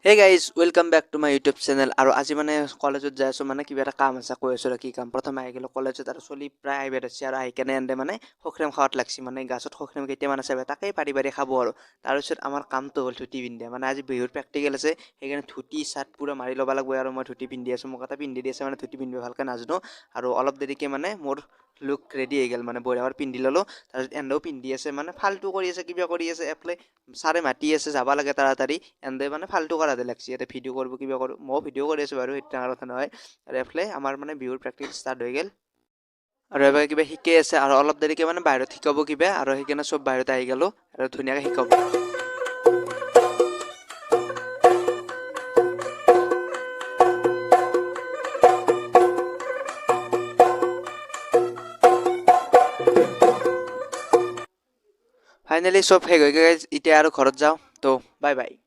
হে guys welcome back to my YouTube channel. আৰু আজি মানে কলেজত যাই আছোঁ, মানে কিবা এটা কাম আছে, কৈ আছোঁ কি কাম। প্ৰথমে আহি গ'লোঁ কলেজত, আৰু চলি প্ৰায় আহিব ধৰিছে, আৰু আহি কেনে এনে মানে সখৰেম খাৱাত লাগছি, মানে গাছত সখৰেম কেইটামান আছে, তাকেই পাৰি পাৰি খাব। আৰু তাৰপিছত আমাৰ কামটো হ'ল ধুতি পিন্ধা, মানে আজি বিহুৰ প্ৰেক্টিকেল আছে, সেইকাৰণে ধুতি চাৰ্ট পূৰা মাৰি ল'ব লাগব। আৰু মই ধুতি পিন্ধি আছোঁ, মোক এটা পিন্ধি দি আছে, মানে ধুতি পিন্ধিব ভালকৈ নাজানো। আৰু অলপ দেৰিকৈ মানে মোৰ লুক ৰেডি হৈ গ'ল, মানে বঢ়িয়াকৈ পিন্ধি ল'লোঁ। তাৰপিছত এন্দেও পিন্ধি আছে, মানে ফাল্টু কৰি আছে, কিবা কৰি আছে। এফালে ছাৰে মাতি আছে, যাব লাগে তাড়াতাড়ি। এন্দে মানে ফাল্টু কৰা লাগছি, ইয়াতে ভিডিঅ' কৰিব, কিবা কৰোঁ। ময়ো ভিডিঅ' কৰি আছোঁ বাৰু, সেইটো ডাঙৰ কথা নহয়। আৰু এফালে আমাৰ মানে বিহুৰ প্ৰেক্টিচ ষ্টাৰ্ট হৈ গ'ল, আৰু এবাৰ কিবা শিকাই আছে। আৰু অলপ দেৰিকৈ মানে বাহিৰত শিকাব কিবা, আৰু সেইকাৰণে চব বাহিৰত আহি গ'লোঁ, আৰু ধুনীয়াকৈ শিকাব। ফাইনেলি চব শেষ হৈ গ'ল, এতিয়া আৰু ঘৰত যাওঁ। তো বাই বাই।